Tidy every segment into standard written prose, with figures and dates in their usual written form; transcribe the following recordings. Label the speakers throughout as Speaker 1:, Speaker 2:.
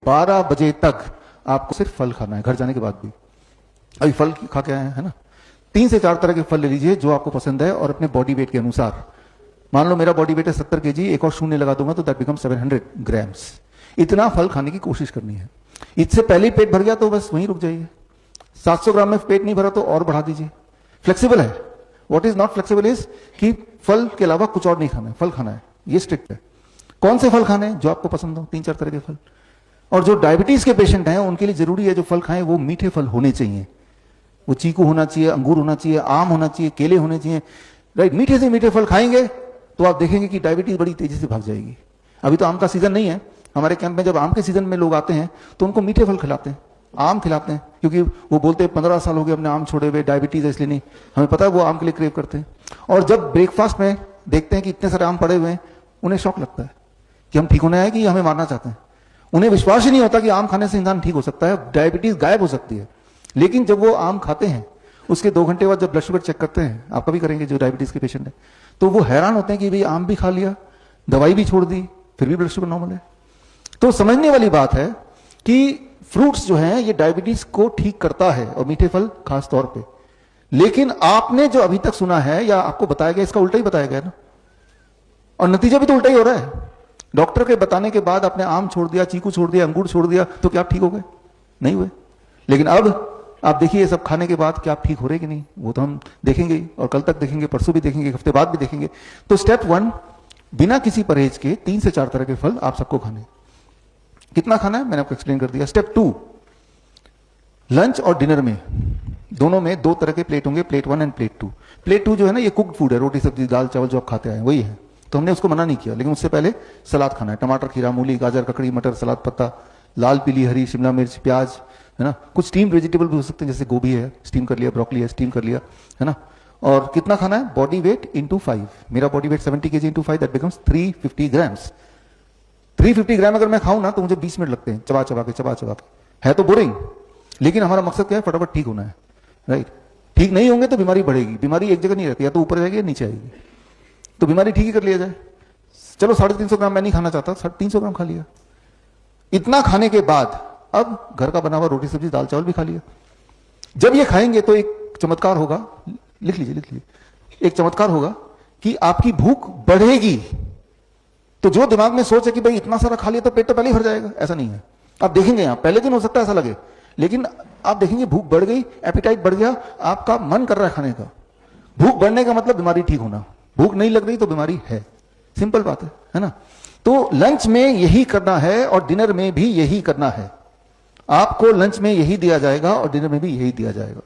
Speaker 1: 12 बजे तक आपको सिर्फ फल खाना है, घर जाने के बाद भी। अभी फल खा के आए हैं, है ना। 3 से 4 तरह के फल ले लीजिए जो आपको पसंद है, और अपने बॉडी वेट के अनुसार। मान लो मेरा बॉडी वेट है 70 kg, एक और शून्य लगा दूंगा तो दैट बिकम 700 ग्राम्स। इतना फल खाने की कोशिश करनी है। इससे पहले ही पेट भर गया तो बस वहीं रुक जाइए। 700 ग्राम में पेट नहीं भरा तो और बढ़ा दीजिए। फ्लेक्सिबल है। What is not flexible is कि फल के अलावा कुछ और नहीं खाना है, फल खाना है, ये स्ट्रिक्ट है। कौन से फल खाने हैं? जो आपको पसंद हो, 3-4 तरह के फल। और जो डायबिटीज के पेशेंट हैं उनके लिए जरूरी है जो फल खाएं वो मीठे फल होने चाहिए। वो चीकू होना चाहिए, अंगूर होना चाहिए, आम होना चाहिए, केले होने चाहिए, राइट। मीठे से मीठे फल खाएंगे तो आप देखेंगे कि डायबिटीज बड़ी तेजी से भाग जाएगी। अभी तो आम का सीजन नहीं है। हमारे कैंप में जब आम के सीजन में लोग आते हैं तो उनको मीठे फल खिलाते हैं, आम खिलाते हैं, क्योंकि वो बोलते हैं 15 साल हो गए अपने आम छोड़े हुए, डायबिटीज है इसलिए नहीं। हमें पता है वो आम के लिए क्रेव करते हैं। और जब ब्रेकफास्ट में देखते हैं कि इतने सारे आम पड़े हुए हैं, उन्हें शौक लगता है कि हम ठीक होने आए कि हमें मारना चाहते हैं। उन्हें विश्वास ही नहीं होता कि आम खाने से इंसान ठीक हो सकता है, डायबिटीज गायब हो सकती है। लेकिन जब वो आम खाते हैं उसके 2 घंटे बाद जब ब्लड शुगर चेक करते हैं, आप कभी करेंगे जो डायबिटीज के पेशेंट है, तो वो हैरान होते हैं कि भाई आम भी खा लिया, दवाई भी छोड़ दी, फिर भी ब्लड शुगर नॉर्मल है। तो समझने वाली बात है कि फ्रूट्स जो हैं ये डायबिटीज को ठीक करता है, और मीठे फल खास तौर पे। लेकिन आपने जो अभी तक सुना है या आपको बताया गया, इसका उल्टा ही बताया गया ना, और नतीजा भी तो उल्टा ही हो रहा है। डॉक्टर के बताने के बाद आपने आम छोड़ दिया, चीकू छोड़ दिया, अंगूर छोड़ दिया, तो क्या आप ठीक हो गए? नहीं हुए। लेकिन अब आप देखिए ये सब खाने के बाद क्या आप ठीक हो रहे कि नहीं, वो तो हम देखेंगे ही, और कल तक देखेंगे, परसों भी देखेंगे, एक हफ्ते बाद भी देखेंगे। तो स्टेप 1, बिना किसी परहेज के 3 से 4 तरह के फल आप सबको खाने। कितना खाना है मैंने आपको एक्सप्लेन कर दिया। स्टेप 2, लंच और डिनर में दोनों में 2 तरह के प्लेट होंगे, प्लेट 1 एंड प्लेट 2। प्लेट 2 जो है ना, ये कुक्ड फूड है, रोटी सब्जी दाल चावल जो आप खाते आए वही है, तो हमने उसको मना नहीं किया। लेकिन उससे पहले सलाद खाना है, टमाटर, खीरा, मूली, गाजर, ककड़ी, मटर, सलाद पत्ता, लाल पीली हरी शिमला मिर्च, प्याज, है ना। कुछ स्टीम वेजिटेबल भी हो सकते हैं, जैसे गोभी है स्टीम कर लिया, ब्रोकली है स्टीम कर लिया, है ना। और कितना खाना है? Body weight into 5। मेरा body weight 70 kg into 5 that becomes 350 grams. 350 ग्राम अगर मैं खाऊं ना तो मुझे 20 मिनट लगते हैं चबा चबा के। है तो बोरिंग, लेकिन हमारा मकसद क्या है? फटाफट ठीक होना है, राइट। ठीक नहीं होंगे तो बीमारी बढ़ेगी। बीमारी एक जगह नहीं रहती, या तो ऊपर जाएगी या नीचे आएगी। तो बीमारी ठीक ही कर लिया जाए। चलो 350 ग्राम मैं नहीं खाना चाहता, 300 ग्राम खा लिया। इतना खाने के बाद अब घर का बना हुआ रोटी सब्जी दाल चावल भी खा लिया। जब ये खाएंगे तो एक चमत्कार होगा, लिख लीजिए, एक चमत्कार होगा कि आपकी भूख बढ़ेगी। तो जो दिमाग में सोच है कि भाई इतना सारा खा लिया तो पेट तो पहले ही भर जाएगा, ऐसा नहीं है। आप देखेंगे यहां पहले दिन हो सकता है ऐसा लगे, लेकिन आप देखेंगे भूख बढ़ गई, एपिटाइट बढ़ गया, आपका मन कर रहा है खाने का। भूख बढ़ने का मतलब बीमारी ठीक होना। भूख नहीं लग रही तो बीमारी है, सिंपल बात है ना। तो लंच में यही करना है और डिनर में भी यही करना है। आपको लंच में यही दिया जाएगा और डिनर में भी यही दिया जाएगा।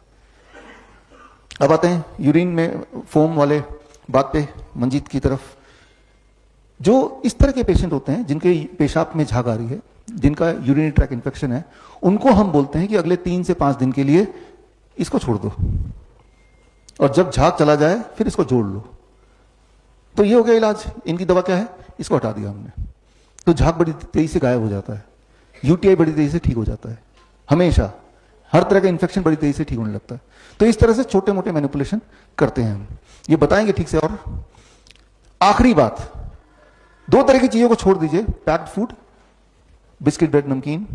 Speaker 1: अब आते हैं यूरिन में फोम वाले बात पे, मंजीत की तरफ। जो इस तरह के पेशेंट होते हैं जिनके पेशाब में झाग आ रही है, जिनका यूरिनरी ट्रैक इन्फेक्शन है, उनको हम बोलते हैं कि अगले 3 से 5 दिन के लिए इसको छोड़ दो, और जब झाग चला जाए फिर इसको जोड़ लो। तो ये हो गया इलाज। इनकी दवा क्या है? इसको हटा दिया हमने, तो झाग बड़ी तेजी से गायब हो जाता है, यूटीआई बड़ी तेजी से ठीक हो जाता है। हमेशा हर तरह का इन्फेक्शन बड़ी तेजी से ठीक होने लगता है। तो इस तरह से छोटे मोटे मैनिपुलेशन करते हैं हम, ये बताएंगे ठीक से। और आखिरी बात, 2 तरह की चीजों को छोड़ दीजिए, पैक्ड फूड, बिस्किट ब्रेड नमकीन,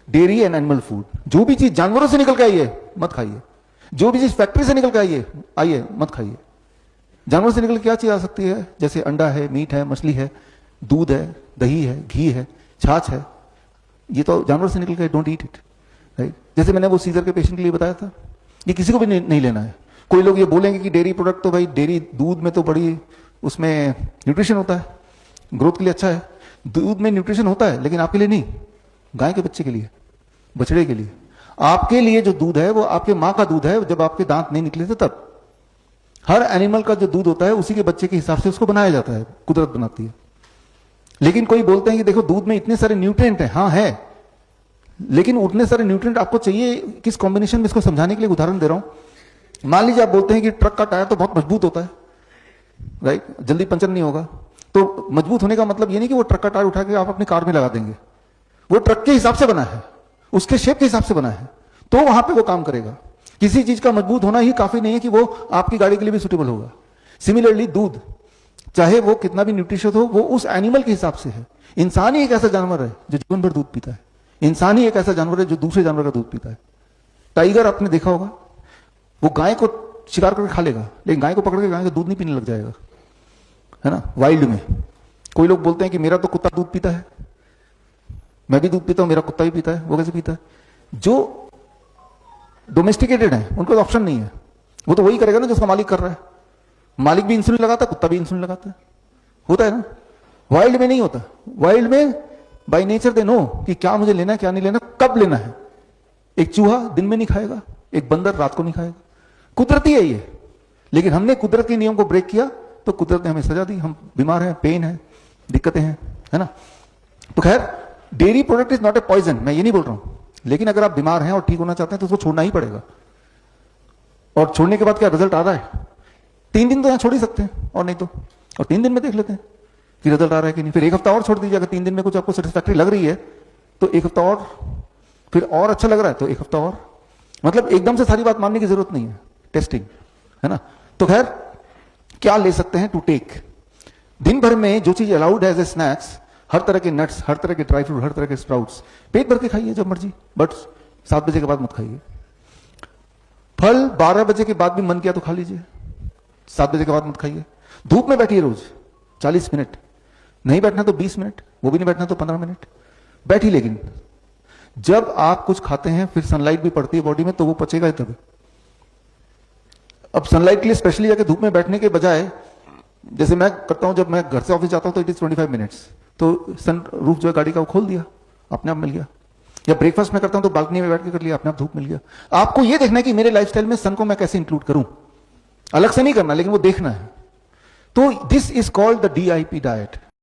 Speaker 1: डेयरी एंड एनिमल फूड। जो भी चीज जानवरों से निकल के आई है मत खाइए, जो भी चीज फैक्ट्री से निकल के आइए मत खाइए। जानवर से निकल के क्या चीज आ सकती है? जैसे अंडा है, मीट है, मछली है, दूध है, दही है, घी है, छाछ है, ये तो जानवर से निकल के, डोंट ईट इट, राइट। जैसे मैंने वो सीजर के पेशेंट के लिए बताया था, ये किसी को भी नहीं लेना है। कोई लोग ये बोलेंगे कि डेयरी प्रोडक्ट तो भाई, डेयरी दूध में तो बड़ी उसमें न्यूट्रिशन होता है, ग्रोथ के लिए अच्छा है, दूध में न्यूट्रिशन होता है, लेकिन आपके लिए नहीं, गाय के बच्चे के लिए, बछड़े के लिए। आपके लिए जो दूध है वो आपके माँ का दूध है, जब आपके दांत नहीं निकले थे तब। हर एनिमल का जो दूध होता है उसी के बच्चे के हिसाब से उसको बनाया जाता है, कुदरत बनाती है। लेकिन कोई बोलते हैं कि देखो दूध में इतने सारे न्यूट्रिएंट हैं, हाँ है, लेकिन उतने सारे न्यूट्रिएंट आपको चाहिए किस कॉम्बिनेशन में, इसको समझाने के लिए उदाहरण दे रहा हूं। मान लीजिए आप बोलते हैं कि ट्रक का टायर तो बहुत मजबूत होता है, राइट, जल्दी पंचर नहीं होगा। तो मजबूत होने का मतलब ये नहीं कि वो ट्रक का टायर उठा के आप अपनी कार में लगा देंगे, वो ट्रक के हिसाब से बना है, उसके शेप के हिसाब से बना है, तो वहां पे वो काम करेगा। किसी चीज का मजबूत होना ही काफी नहीं है कि वो आपकी गाड़ी के लिए भी सुटेबल होगा। सिमिलरली दूध, चाहे वो कितना भी न्यूट्रिशियस हो, वो उस एनिमल के हिसाब से है। इंसान ही एक ऐसा जानवर है जो जीवन भर दूध पीता है, इंसान ही एक ऐसा जानवर है जो दूसरे जानवर का दूध पीता है। टाइगर आपने देखा होगा, वो गाय को शिकार करके खा लेगा, लेकिन गाय को पकड़ के गाय का दूध नहीं पीने लग जाएगा, है ना। वाइल्ड में कोई लोग बोलते हैं कि मेरा तो कुत्ता दूध पीता है, मैं भी दूध पीता हूं, मेरा कुत्ता भी पीता है। वो कैसे पीता है? जो डोमेस्टिकेटेड है उनको ऑप्शन नहीं है, वो तो वही करेगा ना जो उसका मालिक कर रहा है। मालिक भी इंसुलिन लगाता है, कुत्ता भी इंसुलिन लगाता है, होता है ना। वाइल्ड में नहीं होता। वाइल्ड में बाय नेचर दे नो कि क्या मुझे लेना है, क्या नहीं लेना, कब लेना है। एक चूहा दिन में नहीं खाएगा, एक बंदर रात को नहीं खाएगा, कुदरती है ये। लेकिन हमने कुदरत के नियम को ब्रेक किया तो कुदरत ने हमें सजा दी, हम बीमार हैं, पेन है, दिक्कतें हैं, है ना। तो खैर, dairy product is not a poison, मैं ये नहीं बोल रहा हूं, लेकिन अगर आप बीमार हैं और ठीक होना चाहते हैं तो उसको छोड़ना ही पड़ेगा। और छोड़ने के बाद क्या रिजल्ट आ रहा है? 3 दिन तो यहां छोड़ ही सकते हैं, और नहीं तो और 3 दिन में देख लेते हैं कि रिजल्ट आ रहा है कि नहीं। फिर 1 हफ्ता और छोड़ दीजिए, अगर 3 दिन में कुछ आपको सेटिस्फैक्ट्री लग रही है तो 1 हफ्ता और, फिर और अच्छा लग रहा है तो 1 हफ्ता और। मतलब एकदम से सारी बात मानने की जरूरत नहीं है, टेस्टिंग, है ना। तो खैर, क्या ले सकते हैं टू टेक? दिन भर में जो चीज अलाउड है एज ए स्नैक्स, हर तरह के नट्स, हर तरह के ड्राई फ्रूट, हर तरह के स्प्राउट्स, पेट भर के खाइए जब मर्जी, बट 7 बजे के बाद मत खाइए। फल 12 बजे के बाद भी मन किया तो खा लीजिए, 7 बजे के बाद मत खाइए। धूप में बैठिए रोज 40 मिनट, नहीं बैठना तो 20 मिनट, वो भी नहीं बैठना तो 15 मिनट बैठी। लेकिन जब आप कुछ खाते हैं फिर सनलाइट भी पड़ती है बॉडी में, तो वो पचेगा ही तभी। अब सनलाइट के लिए स्पेशली जाके धूप में बैठने के बजाय, जैसे मैं करता हूं, जब मैं घर से ऑफिस जाता हूं तो इट इज 25 मिनट्स, तो सन रूफ जो है गाड़ी का वो खोल दिया, अपने आप मिल गया। या ब्रेकफास्ट में करता हूं तो बालकनी में बैठ के कर लिया, अपने आप धूप मिल गया। आपको ये देखना है कि मेरे लाइफस्टाइल में सन को मैं कैसे इंक्लूड करूं, अलग से नहीं करना, लेकिन वो देखना है। तो this is called the DIP diet.